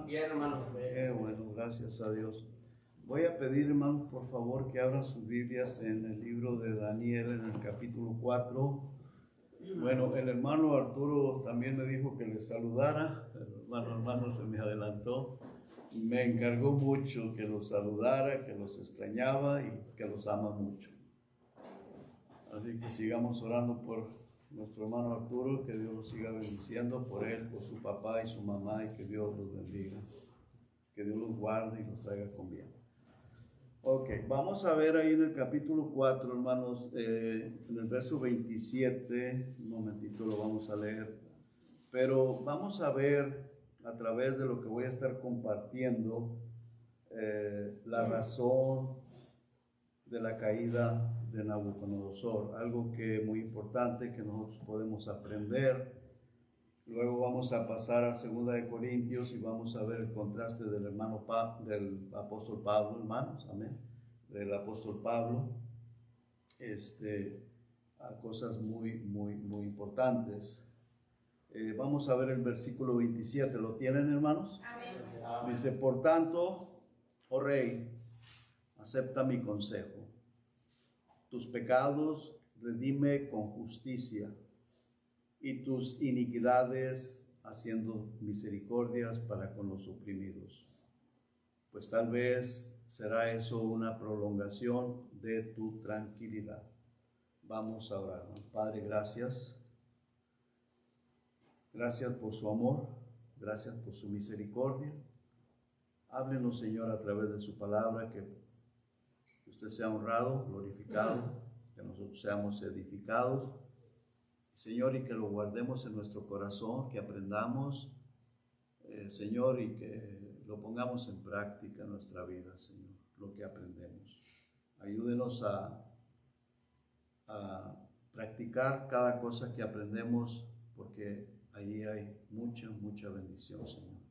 Bien, hermano. Bueno, gracias a Dios. Voy a pedir, hermanos, por favor, que abran sus Biblias en el libro de Daniel, en el capítulo 4. Bueno, el hermano Arturo también me dijo que les saludara. El hermano se me adelantó. Me encargó mucho que los saludara, que los extrañaba y que los ama mucho. Así que sigamos orando por nuestro hermano Arturo, que Dios lo siga bendiciendo por él, por su papá y su mamá, y que Dios los bendiga, que Dios los guarde y los traiga con bien. Ok, vamos a ver ahí en el capítulo 4, hermanos, en el verso 27, un momentito lo vamos a leer, pero vamos a ver a través de lo que voy a estar compartiendo la razón de la caída de Nabucodonosor, algo que es muy importante que nosotros podemos aprender. Luego vamos a pasar a 2 de Corintios y vamos a ver el contraste del del apóstol Pablo, hermanos, amén, del apóstol Pablo, a cosas muy importantes. Vamos a ver el versículo 27, ¿lo tienen, hermanos? Amén. Dice, por tanto, oh rey, acepta mi consejo. Tus pecados redime con justicia y tus iniquidades haciendo misericordias para con los oprimidos. Pues tal vez será eso una prolongación de tu tranquilidad. Vamos a orar, ¿no? Padre, gracias. Gracias por su amor, gracias por su misericordia. Háblenos, Señor, a través de su palabra, que usted sea honrado, glorificado, que nosotros seamos edificados, Señor, y que lo guardemos en nuestro corazón, que aprendamos, Señor, y que lo pongamos en práctica en nuestra vida, Señor, lo que aprendemos. Ayúdenos a practicar cada cosa que aprendemos, porque allí hay mucha bendición, Señor.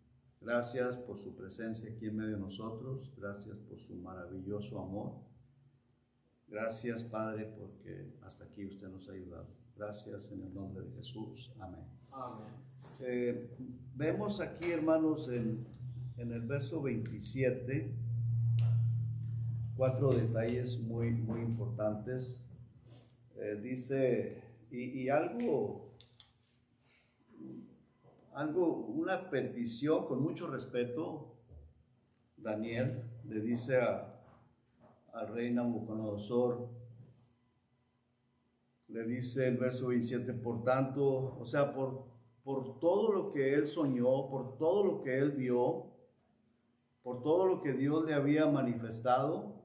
Gracias por su presencia aquí en medio de nosotros, gracias por su maravilloso amor. Gracias, Padre, porque hasta aquí usted nos ha ayudado. Gracias en el nombre de Jesús. Amén. Amén. Vemos aquí, hermanos, en el verso 27, 4 detalles muy importantes. Dice, y una petición con mucho respeto. Daniel le dice al rey Nabucodonosor, le dice el verso 27, por tanto, o sea, por todo lo que él soñó, por todo lo que él vio, por todo lo que Dios le había manifestado,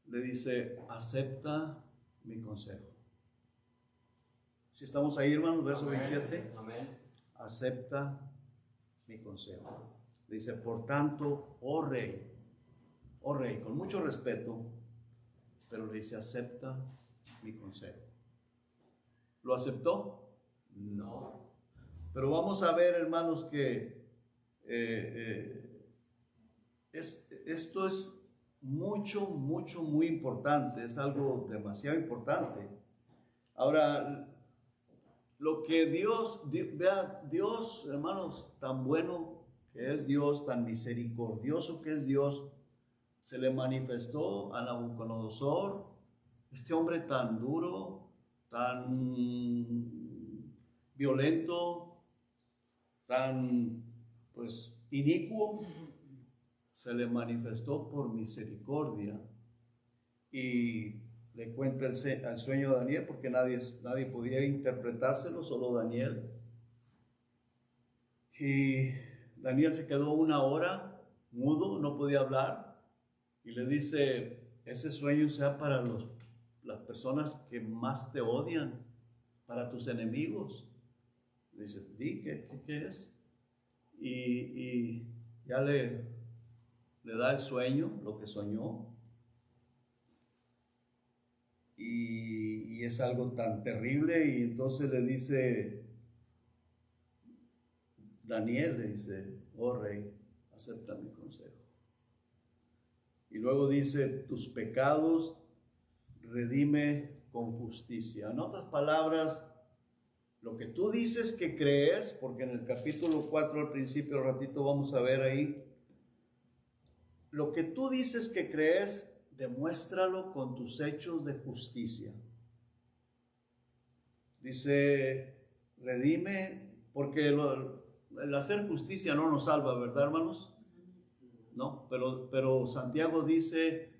le dice, acepta mi consejo. Si estamos ahí, hermanos, verso 27, amén. Acepta mi consejo. Le dice, por tanto, oh rey, con mucho respeto, pero le dice, acepta mi consejo. ¿Lo aceptó? No. Pero vamos a ver, hermanos, que esto es muy importante, es algo demasiado importante. Ahora, lo que vea Dios, hermanos, tan bueno que es Dios, tan misericordioso que es Dios, se le manifestó a Nabucodonosor, este hombre tan duro, tan violento, tan inicuo, se le manifestó por misericordia y le cuenta el sueño de Daniel, porque nadie podía interpretárselo, solo Daniel. Y Daniel se quedó 1 hora mudo, no podía hablar, y le dice, ese sueño sea para las personas que más te odian, para tus enemigos. Le dice, di, ¿qué es? Y ya le da el sueño, lo que soñó. Y es algo tan terrible, y entonces le dice, Daniel le dice, oh rey, acepta mi consejo. Y luego dice, tus pecados redime con justicia. En otras palabras, lo que tú dices que crees, porque en el capítulo 4 al principio, al ratito vamos a ver ahí, lo que tú dices que crees, demuéstralo con tus hechos de justicia. Dice, redime, porque el hacer justicia no nos salva, ¿verdad, hermanos? No, pero Santiago dice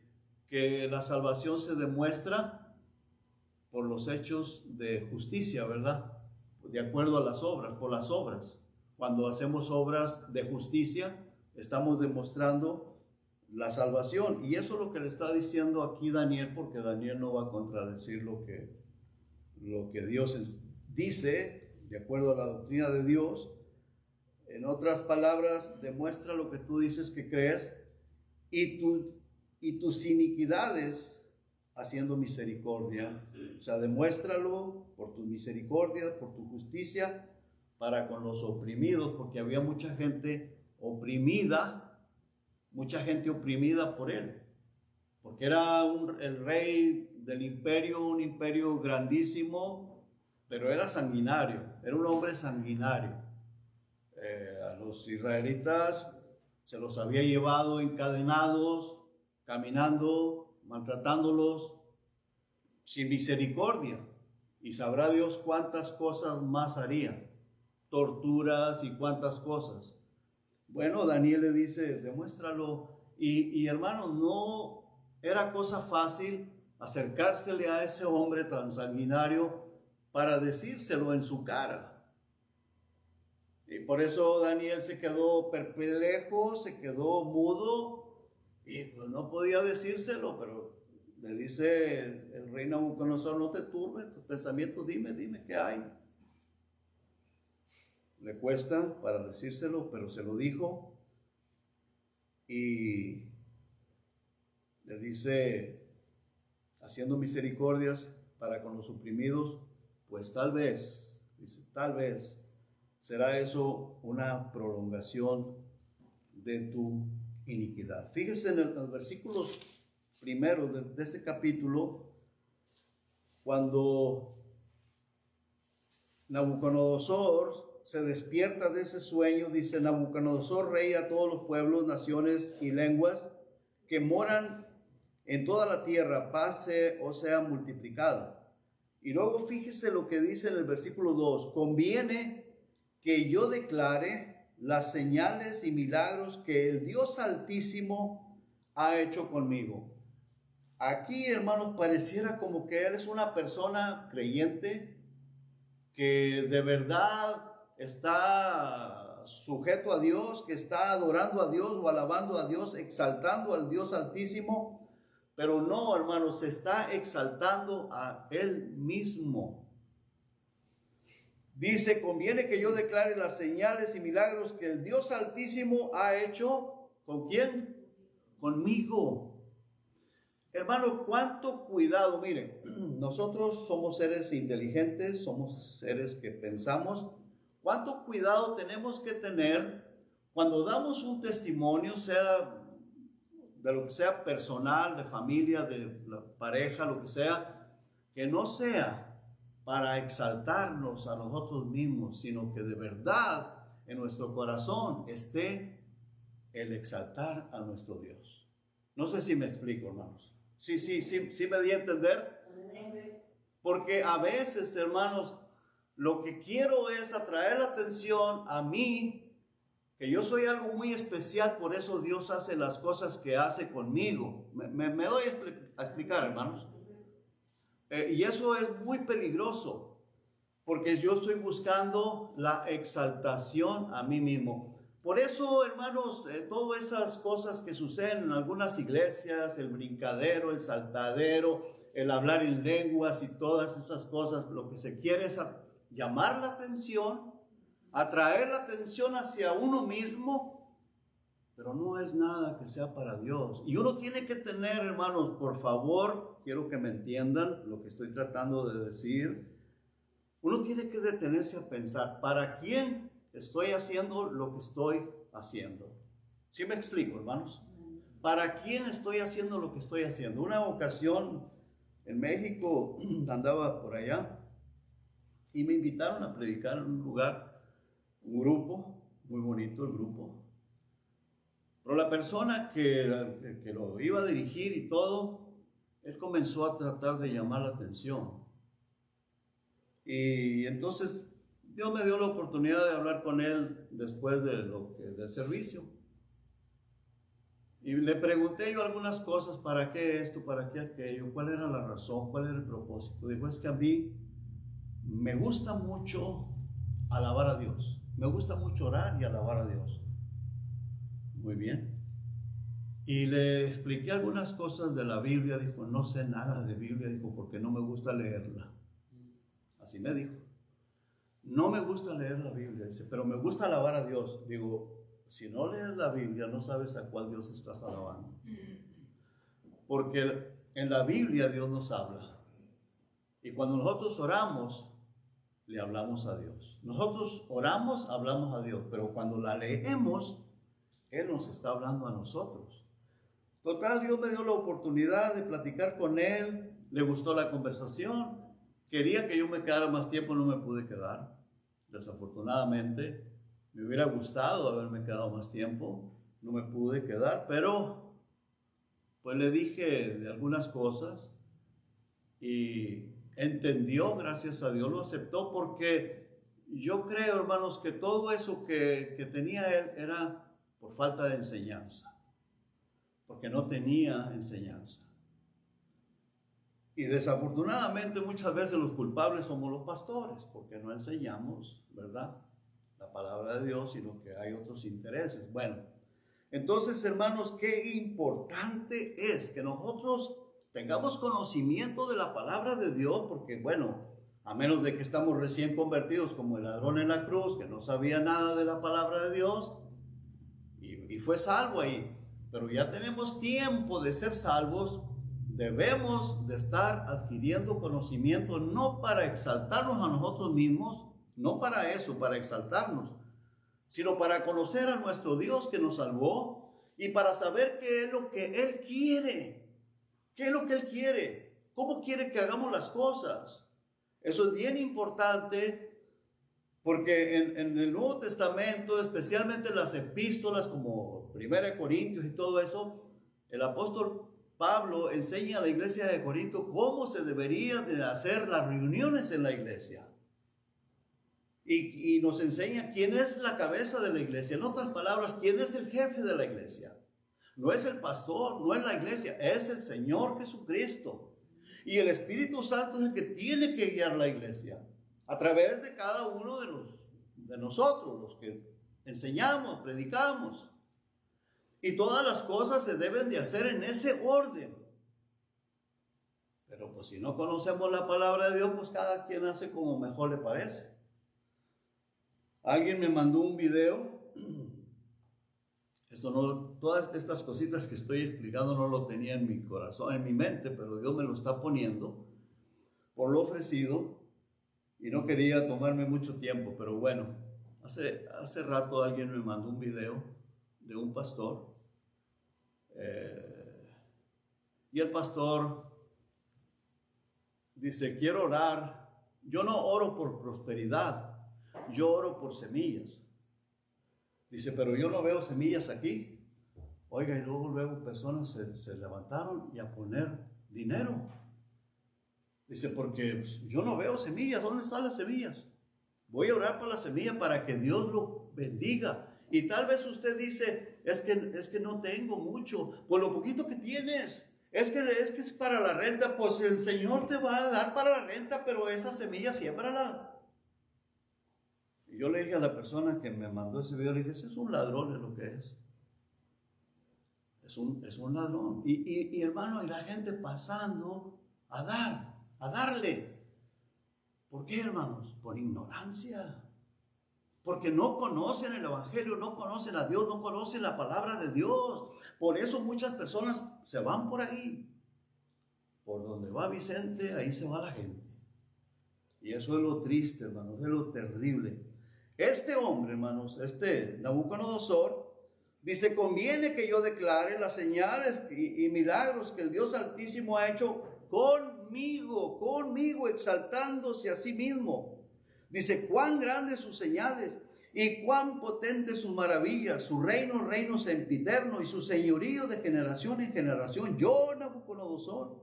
que la salvación se demuestra por los hechos de justicia, ¿verdad? De acuerdo a las obras, por las obras. Cuando hacemos obras de justicia, estamos demostrando la salvación. Y eso es lo que le está diciendo aquí Daniel, porque Daniel no va a contradecir lo que Dios dice, de acuerdo a la doctrina de Dios. En otras palabras, demuestra lo que tú dices que crees y tus iniquidades haciendo misericordia. O sea, demuéstralo por tu misericordia, por tu justicia, para con los oprimidos, porque había mucha gente oprimida por él, porque era el rey del imperio, un imperio grandísimo, pero era sanguinario, era un hombre sanguinario. A los israelitas se los había llevado encadenados, caminando, maltratándolos, sin misericordia. Y sabrá Dios cuántas cosas más haría, torturas y cuántas cosas. Bueno, Daniel le dice, demuéstralo. Y hermano, no era cosa fácil acercársele a ese hombre tan sanguinario para decírselo en su cara. Y por eso Daniel se quedó perplejo, se quedó mudo y pues no podía decírselo, pero le dice el rey Nabucodonosor, no te turbes tus pensamientos, dime qué hay. Le cuesta para decírselo, pero se lo dijo y le dice, haciendo misericordias para con los oprimidos, pues tal vez, dice, tal vez será eso una prolongación de tu iniquidad. Fíjese en los versículos primeros de este capítulo, cuando Nabucodonosor se despierta de ese sueño, dice Nabucodonosor, rey a todos los pueblos, naciones y lenguas que moran en toda la tierra, paz sea multiplicada. Y luego fíjese lo que dice en el versículo 2, conviene que yo declare las señales y milagros que el Dios Altísimo ha hecho conmigo. Aquí, hermanos, pareciera como que eres una persona creyente que de verdad está sujeto a Dios, que está adorando a Dios o alabando a Dios, exaltando al Dios Altísimo, pero no, hermanos, se está exaltando a Él mismo. Dice, conviene que yo declare las señales y milagros que el Dios Altísimo ha hecho, ¿con quién? Conmigo. Hermano, cuánto cuidado, miren, nosotros somos seres inteligentes, somos seres que pensamos. Cuánto cuidado tenemos que tener cuando damos un testimonio, sea de lo que sea personal, de familia, de la pareja, lo que sea, que no sea para exaltarnos a nosotros mismos, sino que de verdad en nuestro corazón esté el exaltar a nuestro Dios. No sé si me explico, hermanos. Sí me di a entender. Porque a veces, hermanos, lo que quiero es atraer la atención a mí, que yo soy algo muy especial, por eso Dios hace las cosas que hace conmigo. Me doy a explicar, hermanos. Y eso es muy peligroso, porque yo estoy buscando la exaltación a mí mismo. Por eso, hermanos, todas esas cosas que suceden en algunas iglesias, el brincadero, el saltadero, el hablar en lenguas y todas esas cosas, lo que se quiere es llamar la atención, atraer la atención hacia uno mismo, pero no es nada que sea para Dios. Y uno tiene que tener, hermanos, por favor, quiero que me entiendan lo que estoy tratando de decir. Uno tiene que detenerse a pensar, ¿para quién estoy haciendo lo que estoy haciendo? ¿Sí me explico, hermanos? ¿Para quién estoy haciendo lo que estoy haciendo? Una ocasión en México, andaba por allá, y me invitaron a predicar en un lugar, un grupo, muy bonito el grupo. Pero la persona que lo iba a dirigir y todo, él comenzó a tratar de llamar la atención. Y entonces Dios me dio la oportunidad de hablar con él después del servicio. Y le pregunté yo algunas cosas, ¿para qué esto, para qué aquello? ¿Cuál era la razón? ¿Cuál era el propósito? Dijo, es que a mí me gusta mucho alabar a Dios. Me gusta mucho orar y alabar a Dios. Muy bien. Y le expliqué algunas cosas de la Biblia. Dijo, no sé nada de Biblia. Dijo, porque no me gusta leerla. Así me dijo. No me gusta leer la Biblia. Dice, pero me gusta alabar a Dios. Digo, si no lees la Biblia, no sabes a cuál Dios estás alabando. Porque en la Biblia Dios nos habla. Y cuando nosotros oramos, le hablamos a Dios. Nosotros oramos, hablamos a Dios. Pero cuando la leemos, Él nos está hablando a nosotros. Total, Dios me dio la oportunidad de platicar con él. Le gustó la conversación. Quería que yo me quedara más tiempo, no me pude quedar. Desafortunadamente, me hubiera gustado haberme quedado más tiempo. No me pude quedar, pero pues le dije de algunas cosas y entendió, gracias a Dios, lo aceptó, porque yo creo, hermanos, que todo eso que tenía él era por falta de enseñanza, porque no tenía enseñanza. Y desafortunadamente muchas veces los culpables somos los pastores, porque no enseñamos, ¿verdad?, la palabra de Dios, sino que hay otros intereses. Bueno, entonces, hermanos, qué importante es que nosotros tengamos conocimiento de la palabra de Dios, porque bueno, a menos de que estamos recién convertidos como el ladrón en la cruz, que no sabía nada de la palabra de Dios, y fue salvo ahí, pero ya tenemos tiempo de ser salvos. Debemos de estar adquiriendo conocimiento, no para exaltarnos a nosotros mismos, no para eso, para exaltarnos, sino para conocer a nuestro Dios que nos salvó y para saber qué es lo que Él quiere, qué es lo que Él quiere, cómo quiere que hagamos las cosas. Eso es bien importante. Porque en el Nuevo Testamento, especialmente las epístolas como 1 Corintios y todo eso, el apóstol Pablo enseña a la iglesia de Corinto cómo se debería de hacer las reuniones en la iglesia. Y nos enseña quién es la cabeza de la iglesia. En otras palabras, quién es el jefe de la iglesia. No es el pastor, no es la iglesia, es el Señor Jesucristo. Y el Espíritu Santo es el que tiene que guiar la iglesia a través de cada uno de nosotros, los que enseñamos, predicamos. Y todas las cosas se deben de hacer en ese orden. Pero pues si no conocemos la palabra de Dios, pues cada quien hace como mejor le parece. Alguien me mandó un video. Todas estas cositas que estoy explicando no lo tenía en mi corazón, en mi mente, pero Dios me lo está poniendo por lo ofrecido. Y no quería tomarme mucho tiempo, pero bueno, hace rato alguien me mandó un video de un pastor. Y el pastor dice, quiero orar. Yo no oro por prosperidad, yo oro por semillas. Dice, pero yo no veo semillas aquí. Oiga, y luego personas se levantaron y a poner dinero. Dice, porque yo no veo semillas. ¿Dónde están las semillas? Voy a orar por la semilla para que Dios lo bendiga. Y tal vez usted dice, es que no tengo mucho. Por lo poquito que tienes, es que es para la renta. Pues el Señor te va a dar para la renta, pero esa semilla siémbrala. Y yo le dije a la persona que me mandó ese video, le dije, ese es un ladrón, es lo que es. Es un ladrón. Y hermano, y la gente pasando a darle. ¿Por qué, hermanos? Por ignorancia. Porque no conocen el Evangelio, no conocen a Dios, no conocen la palabra de Dios. Por eso muchas personas se van por ahí. Por donde va Vicente, ahí se va la gente. Y eso es lo triste, hermanos, es lo terrible. Este hombre, hermanos, Nabucodonosor, dice, conviene que yo declare las señales y milagros que el Dios Altísimo ha hecho conmigo, exaltándose a sí mismo. Dice, cuán grandes sus señales y cuán potentes sus maravillas. Su reino sempiterno y su señorío de generación en generación. Yo, Nabucodonosor,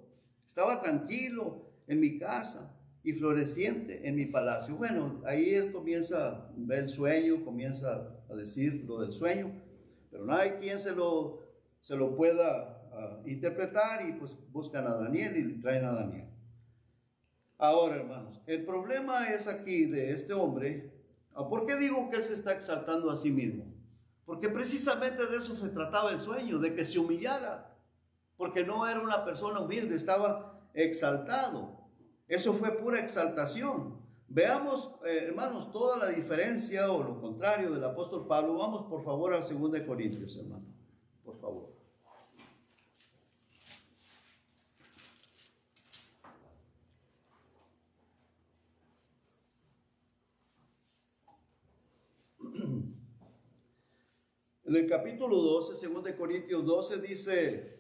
estaba tranquilo en mi casa y floreciente en mi palacio. Bueno, ahí él comienza, ve el sueño, comienza a decir lo del sueño, pero no hay quien se lo pueda interpretar, y pues buscan a Daniel y traen a Daniel. Ahora, hermanos, el problema es aquí de este hombre. ¿Por qué digo que él se está exaltando a sí mismo? Porque precisamente de eso se trataba el sueño, de que se humillara, porque no era una persona humilde, estaba exaltado. Eso fue pura exaltación. Veamos, hermanos, toda la diferencia o lo contrario del apóstol Pablo. Vamos por favor al 2 Corintios, hermano, por favor. En el capítulo 12, 2 Corintios 12 dice,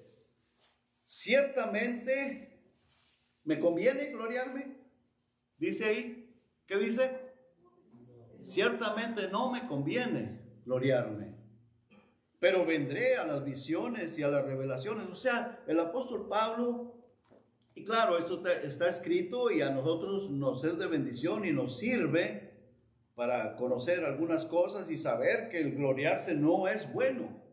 ciertamente me conviene gloriarme. Dice ahí, ¿qué dice? Ciertamente no me conviene gloriarme, pero vendré a las visiones y a las revelaciones. O sea, el apóstol Pablo, y claro, esto está escrito y a nosotros nos es de bendición y nos sirve para conocer algunas cosas y saber que el gloriarse no es bueno.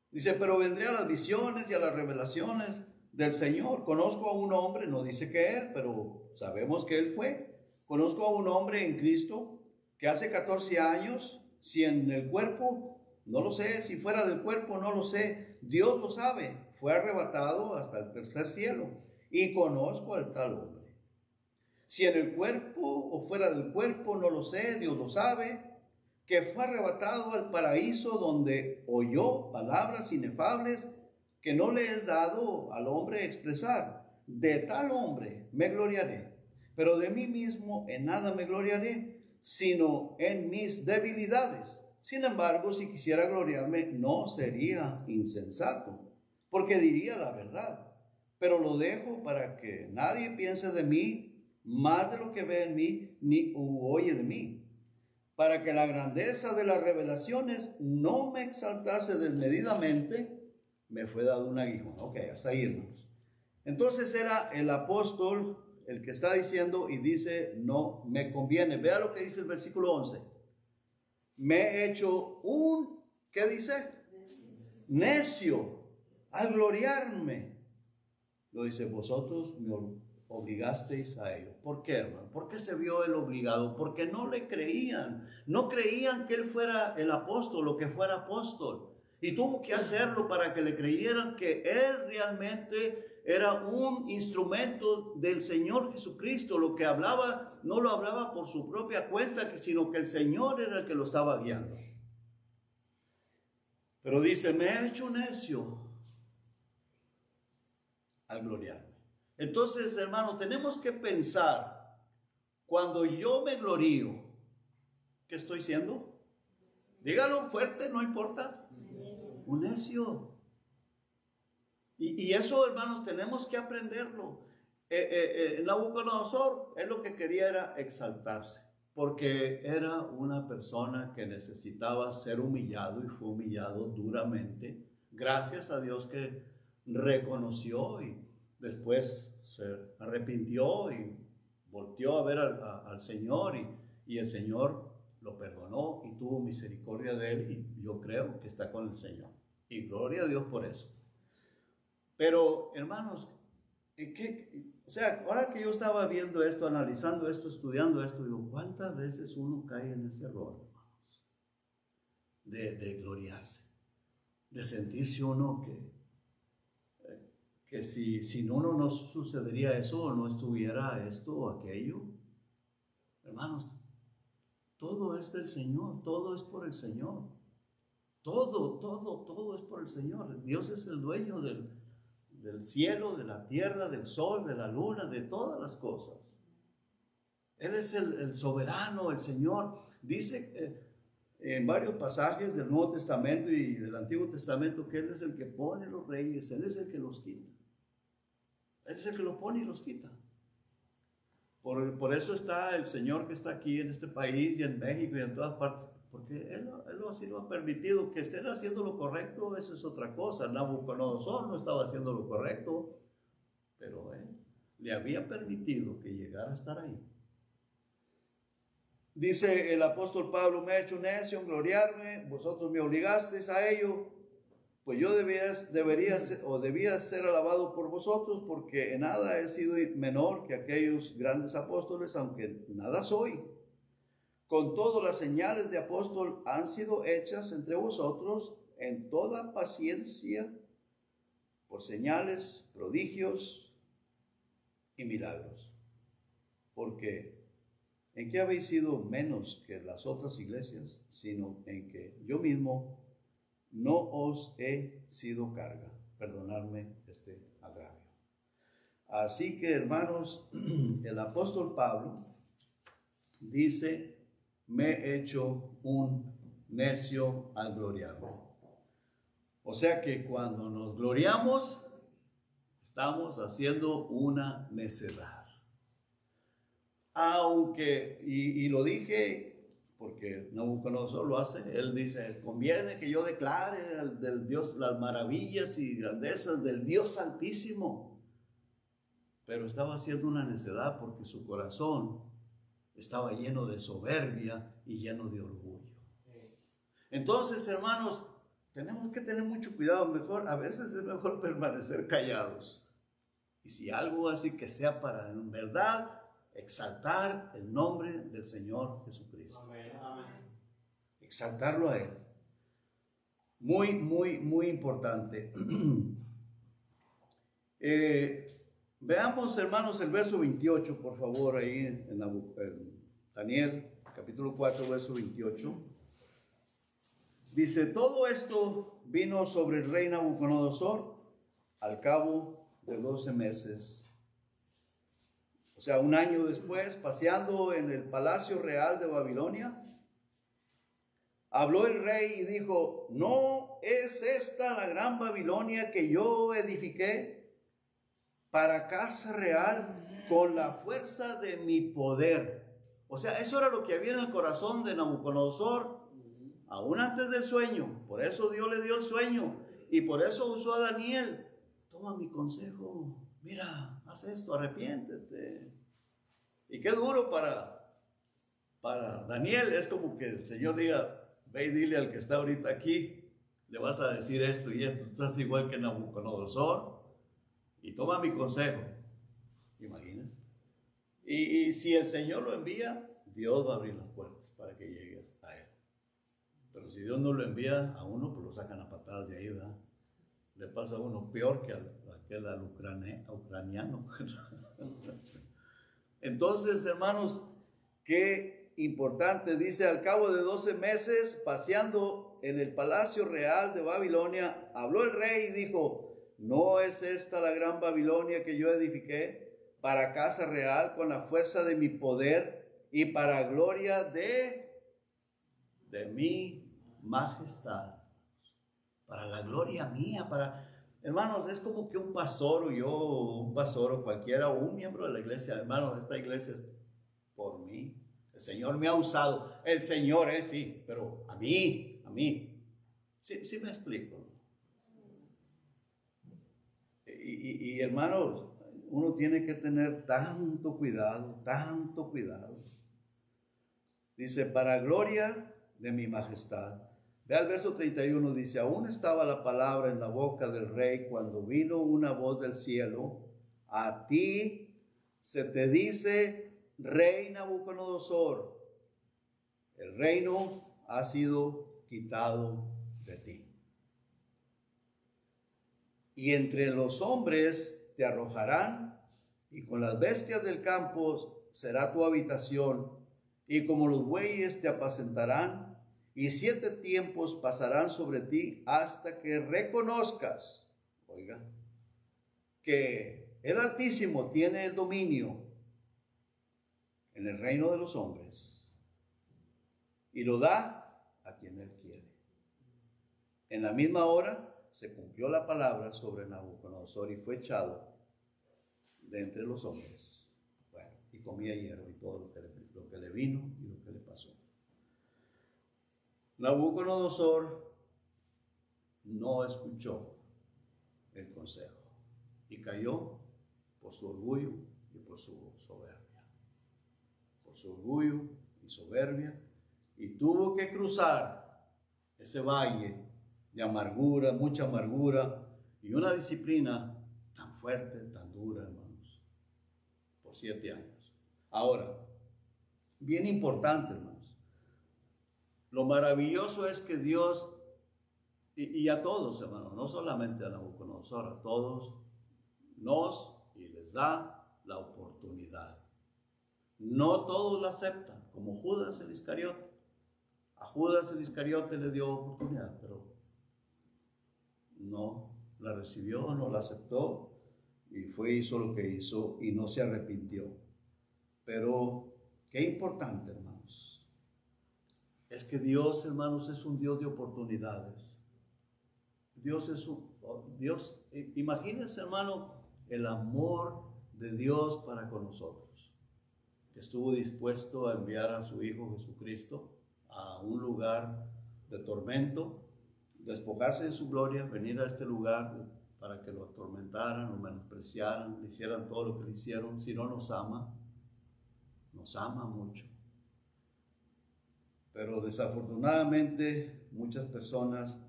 Dice, pero vendré a las visiones y a las revelaciones del Señor. Conozco a un hombre, no dice que él, pero sabemos que él fue. Conozco a un hombre en Cristo que hace 14 años, si en el cuerpo, no lo sé, si fuera del cuerpo, no lo sé, Dios lo sabe, fue arrebatado hasta el tercer cielo, y conozco al tal hombre. Si en el cuerpo o fuera del cuerpo, no lo sé, Dios lo sabe, que fue arrebatado al paraíso, donde oyó palabras inefables que no le es dado al hombre expresar. De tal hombre me gloriaré, pero de mí mismo en nada me gloriaré, sino en mis debilidades. Sin embargo, si quisiera gloriarme, no sería insensato, porque diría la verdad. Pero lo dejo para que nadie piense de mí más de lo que ve en mí ni oye de mí, para que la grandeza de las revelaciones no me exaltase desmedidamente, me fue dado un aguijón. Ok, hasta ahí, hermanos. Entonces era el apóstol el que está diciendo y dice, no me conviene. Vea lo que dice el versículo 11. Me he hecho ¿qué dice? Necio al gloriarme. Lo dice, vosotros me obligasteis a ello. ¿Por qué, hermano? ¿Por qué se vio él obligado? Porque no le creían. No creían que él fuera el apóstol o que fuera apóstol. Y tuvo que hacerlo para que le creyeran que él realmente era un instrumento del Señor Jesucristo. Lo que hablaba, no lo hablaba por su propia cuenta, sino que el Señor era el que lo estaba guiando. Pero dice, me he hecho necio al gloriarme. Entonces, hermano, tenemos que pensar, cuando yo me glorío, ¿qué estoy siendo? Dígalo fuerte, no importa. Un necio. Y eso, hermanos, tenemos que aprenderlo. Nabucodonosor, él lo que quería era exaltarse, porque era una persona que necesitaba ser humillado y fue humillado duramente. Gracias a Dios que reconoció y después se arrepintió y volteó a ver al Señor, y el Señor lo perdonó y tuvo misericordia de él, y yo creo que está con el Señor. Y gloria a Dios por eso. Pero, hermanos, o sea, ahora que yo estaba viendo esto, analizando esto, estudiando esto, digo, ¿cuántas veces uno cae en ese error, hermanos? De gloriarse, de sentirse uno que si uno no sucedería eso, o no estuviera esto o aquello. Hermanos, todo es del Señor, todo es por el Señor. Todo es por el Señor. Dios es el dueño del cielo, de la tierra, del sol, de la luna, de todas las cosas. Él es el soberano, el Señor. Dice en varios pasajes del Nuevo Testamento y del Antiguo Testamento que Él es el que pone los reyes, Él es el que los quita. Él es el que los pone y los quita. Por eso está el Señor que está aquí en este país y en México y en todas partes, porque Él así lo ha permitido. Que estén haciendo lo correcto, eso es otra cosa. Nabucodonosor no estaba haciendo lo correcto, pero Él le había permitido que llegara a estar ahí. Dice el apóstol Pablo: me he hecho necio en gloriarme, vosotros me obligasteis a ello, pues yo debía ser alabado por vosotros, porque en nada he sido menor que aquellos grandes apóstoles, aunque nada soy. Con todo, las señales de apóstol han sido hechas entre vosotros en toda paciencia, por señales, prodigios y milagros. Porque ¿en qué habéis sido menos que las otras iglesias? Sino en que yo mismo no os he sido carga. Perdonadme este agravio. Así que, hermanos, el apóstol Pablo dice: me he hecho un necio al gloriarme. O sea que cuando nos gloriamos, estamos haciendo una necedad. Aunque, y lo dije porque Nabucodonosor lo hace, él dice: conviene que yo declare del Dios las maravillas y grandezas del Dios Altísimo. Pero estaba haciendo una necedad porque su corazón estaba lleno de soberbia y lleno de orgullo. Entonces, hermanos, tenemos que tener mucho cuidado. A veces es mejor permanecer callados. Y si algo así, que sea para en verdad exaltar el nombre del Señor Jesucristo. Amén. Exaltarlo a Él. Muy, muy, muy importante. Veamos, hermanos, el verso 28, por favor, ahí en Daniel, capítulo 4, verso 28. Dice: todo esto vino sobre el rey Nabucodonosor al cabo de 12 meses. O sea, un año después, paseando en el palacio real de Babilonia, habló el rey y dijo: ¿no es esta la gran Babilonia que yo edifiqué para casa real con la fuerza de mi poder? O sea, eso era lo que había en el corazón de Nabucodonosor, aún antes del sueño. Por eso Dios le dio el sueño y por eso usó a Daniel. Toma mi consejo, mira, haz esto, arrepiéntete. Y qué duro para Daniel. Es como que el Señor diga: ve y dile al que está ahorita aquí, le vas a decir esto y esto. Tú estás igual que Nabucodonosor y toma mi consejo. Imagínense. Y si el Señor lo envía, Dios va a abrir las puertas para que llegues a Él. Pero si Dios no lo envía a uno, pues lo sacan a patadas de ahí, ¿verdad? Le pasa a uno peor que al ucraniano. Entonces, hermanos, qué importante. Dice: al cabo de 12 meses, paseando en el palacio real de Babilonia, habló el rey y dijo: ¿no es esta la gran Babilonia que yo edifiqué para casa real con la fuerza de mi poder y para gloria de mi majestad? Para la gloria mía, hermanos, es como que un pastor o cualquiera, o un miembro de la iglesia: hermanos, esta iglesia es por mí. El Señor me ha usado. El Señor, sí, pero a mí. Sí me explico. Y hermanos, uno tiene que tener tanto cuidado. Dice: para gloria de mi majestad. Ve al verso 31, dice: aún estaba la palabra en la boca del rey cuando vino una voz del cielo: a ti se te dice, rey Nabucodonosor, el reino ha sido quitado de ti. Y entre los hombres te arrojarán, y con las bestias del campo será tu habitación, y como los bueyes te apacentarán. Y 7 tiempos pasarán sobre ti hasta que reconozcas, oiga, que el Altísimo tiene el dominio en el reino de los hombres y lo da a quien Él quiere. En la misma hora se cumplió la palabra sobre Nabucodonosor y fue echado de entre los hombres. Bueno, y comía hierro y todo lo que le vino y lo que le pasó. Nabucodonosor no escuchó el consejo y cayó por su orgullo y por su soberbia. Por su orgullo y soberbia, y tuvo que cruzar ese valle de amargura, mucha amargura y una disciplina tan fuerte, tan dura, hermanos, por 7 años. Ahora, bien importante, hermanos, lo maravilloso es que Dios, y a todos, hermanos, no solamente a Nabucodonosor, a todos nos y les da la oportunidad. No todos la aceptan, como Judas el Iscariote. A Judas el Iscariote le dio oportunidad, pero no la recibió, no la aceptó y hizo lo que hizo y no se arrepintió. Pero qué importante, hermanos, es que Dios, hermanos, es un Dios de oportunidades. Dios, imagínense, hermano, el amor de Dios para con nosotros, que estuvo dispuesto a enviar a su Hijo Jesucristo a un lugar de tormento, despojarse de su gloria, venir a este lugar para que lo atormentaran, lo menospreciaran, le hicieran todo lo que le hicieron. Si no nos ama mucho. Pero desafortunadamente muchas personas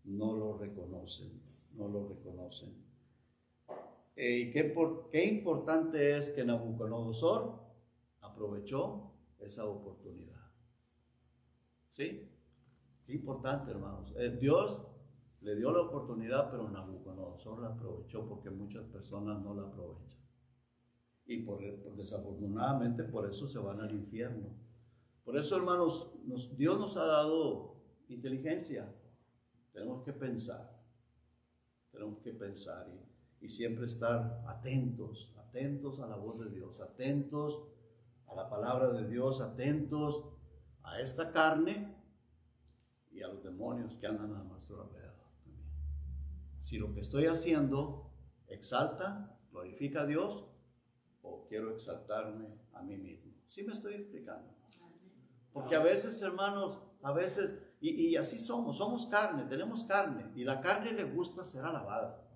no lo reconocen. Y qué importante es que Nabucodonosor aprovechó esa oportunidad. ¿Sí? Qué importante, hermanos. Dios le dio la oportunidad, pero Nabucodonosor la aprovechó, porque muchas personas no la aprovechan. Y desafortunadamente por eso se van al infierno. Por eso, hermanos, Dios nos ha dado inteligencia. Tenemos que pensar y siempre estar atentos a la voz de Dios, atentos a la palabra de Dios, atentos a esta carne y a los demonios que andan a nuestro alrededor también. Si lo que estoy haciendo exalta, glorifica a Dios, o quiero exaltarme a mí mismo. ¿Sí me estoy explicando? Porque a veces, hermanos, y así somos carne, tenemos carne, y la carne le gusta ser alabada.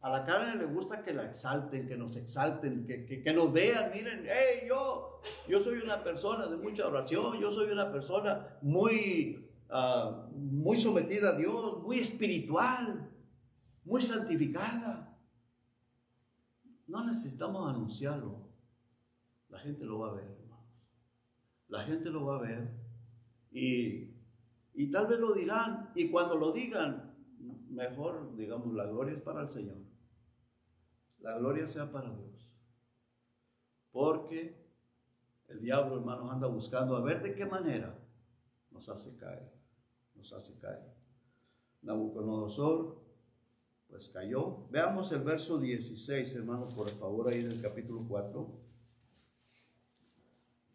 A la carne le gusta que la exalten, que nos exalten, que nos vean. Miren, hey, yo soy una persona de mucha oración, yo soy una persona muy sometida a Dios, muy espiritual, muy santificada. No necesitamos anunciarlo. La gente lo va a ver, hermanos. La gente lo va a ver y tal vez lo dirán. Y cuando lo digan, mejor, digamos, la gloria es para el Señor. La gloria sea para Dios. Porque el diablo, hermanos, anda buscando a ver de qué manera nos hace caer. Nabucodonosor, pues cayó. Veamos el verso 16, hermanos, por favor, ahí del capítulo 4.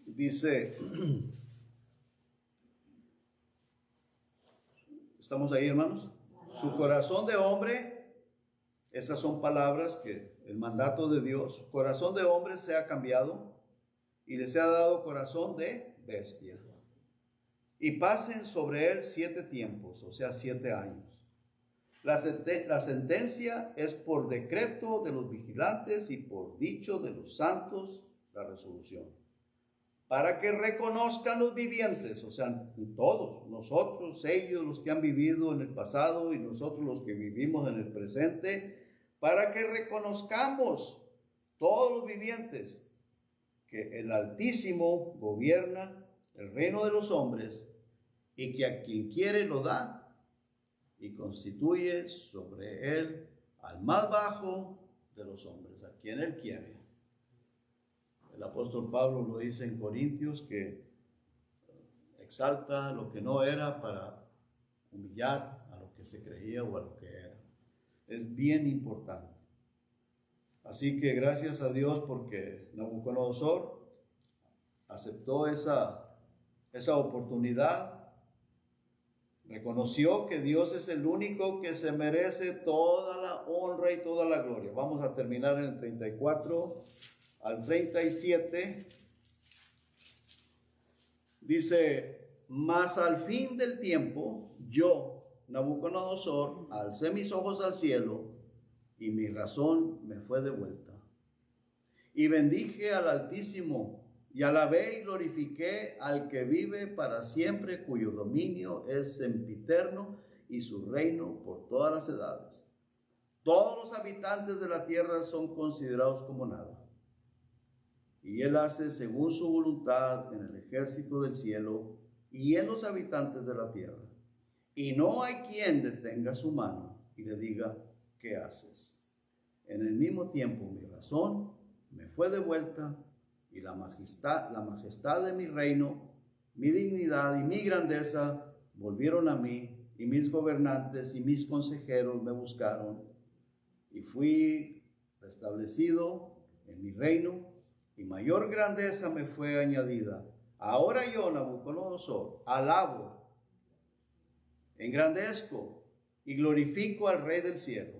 Dice, ¿estamos ahí, hermanos? Su corazón de hombre, esas son palabras que el mandato de Dios, su corazón de hombre se ha cambiado y les ha dado corazón de bestia. Y pasen sobre él 7 tiempos, o sea, 7 años. La sentencia es por decreto de los vigilantes y por dicho de los santos, la resolución. Para que reconozcan los vivientes, o sea, todos, nosotros, ellos, los que han vivido en el pasado y nosotros los que vivimos en el presente, para que reconozcamos todos los vivientes que el Altísimo gobierna el reino de los hombres y que a quien quiere lo da y constituye sobre él al más bajo de los hombres, a quien él quiere. El apóstol Pablo lo dice en Corintios, que exalta lo que no era para humillar a lo que se creía o a lo que era. Es bien importante. Así que gracias a Dios porque Nabucodonosor aceptó esa oportunidad, reconoció que Dios es el único que se merece toda la honra y toda la gloria. Vamos a terminar en el 34. al 37, dice: mas al fin del tiempo, yo, Nabucodonosor, alcé mis ojos al cielo, y mi razón me fue devuelta. Y bendije al Altísimo, y alabé y glorifiqué al que vive para siempre, cuyo dominio es sempiterno, y su reino por todas las edades. Todos los habitantes de la tierra son considerados como nada. Y él hace según su voluntad en el ejército del cielo y en los habitantes de la tierra. Y no hay quien detenga su mano y le diga: ¿qué haces? En el mismo tiempo mi razón me fue devuelta, y la majestad de mi reino, mi dignidad y mi grandeza volvieron a mí, y mis gobernantes y mis consejeros me buscaron, y fui restablecido en mi reino, y mayor grandeza me fue añadida. Ahora yo, Nabucodonosor, alabo, engrandezco y glorifico al Rey del cielo,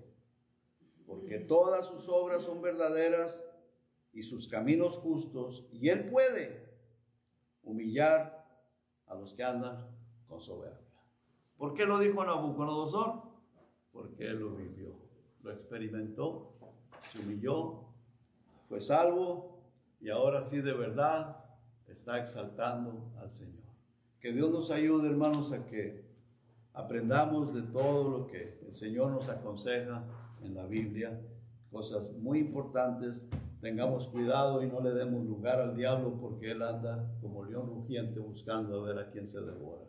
porque todas sus obras son verdaderas y sus caminos justos, y él puede humillar a los que andan con soberbia. ¿Por qué lo dijo Nabucodonosor? Porque él lo vivió, lo experimentó, se humilló, fue salvo, y ahora sí de verdad está exaltando al Señor. Que Dios nos ayude, hermanos, a que aprendamos de todo lo que el Señor nos aconseja en la Biblia, cosas muy importantes. Tengamos cuidado y no le demos lugar al diablo, porque él anda como león rugiente buscando a ver a quién se devora.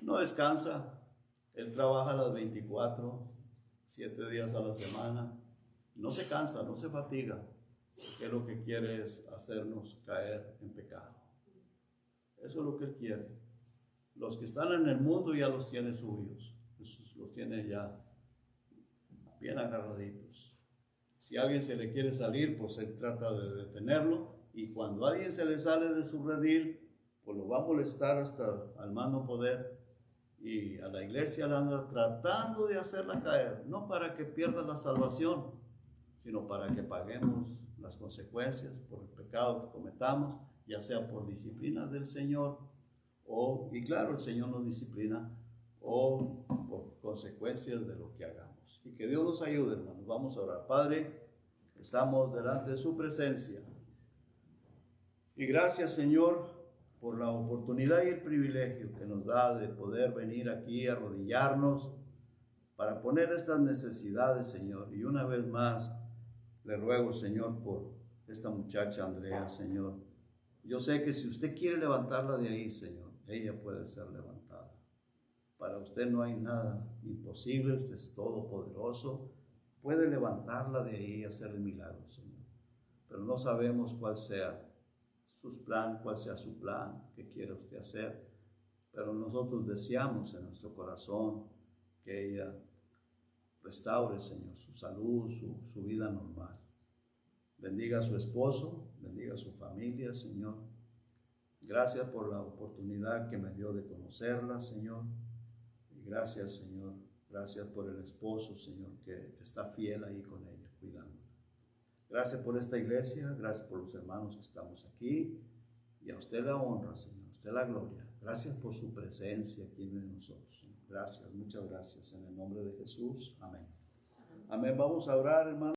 No descansa, él trabaja las 24, 7 días a la semana, no se cansa, no se fatiga, porque lo que quiere es hacernos caer en pecado. Eso es lo que él quiere. Los que están en el mundo ya los tiene suyos, los tiene ya bien agarraditos. Si a alguien se le quiere salir, pues él trata de detenerlo, y cuando alguien se le sale de su redil, pues lo va a molestar hasta al más no poder, y a la iglesia la anda tratando de hacerla caer, no para que pierda la salvación, sino para que paguemos las consecuencias por el pecado que cometamos, ya sea por disciplina del Señor, y claro, el Señor nos disciplina, o por consecuencias de lo que hagamos. Y que Dios nos ayude, hermanos. Vamos a orar. Padre, estamos delante de su presencia. Y gracias, Señor, por la oportunidad y el privilegio que nos da de poder venir aquí a arrodillarnos para poner estas necesidades, Señor. Y una vez más, le ruego, Señor, por esta muchacha Andrea, Señor. Yo sé que si usted quiere levantarla de ahí, Señor, ella puede ser levantada. Para usted no hay nada imposible, usted es todopoderoso. Puede levantarla de ahí y hacer el milagro, Señor. Pero no sabemos cuál sea cuál sea su plan, qué quiere usted hacer. Pero nosotros deseamos en nuestro corazón que ella restaure, Señor, su salud, su vida normal. Bendiga a su esposo, bendiga a su familia, Señor. Gracias por la oportunidad que me dio de conocerla, Señor. Y gracias, Señor. Gracias por el esposo, Señor, que está fiel ahí con ella, cuidando. Gracias por esta iglesia, gracias por los hermanos que estamos aquí. Y a usted la honra, Señor, a usted la gloria. Gracias por su presencia aquí en nosotros, Señor. Gracias, muchas gracias. En el nombre de Jesús, amén. Amén. Vamos a orar, hermanos.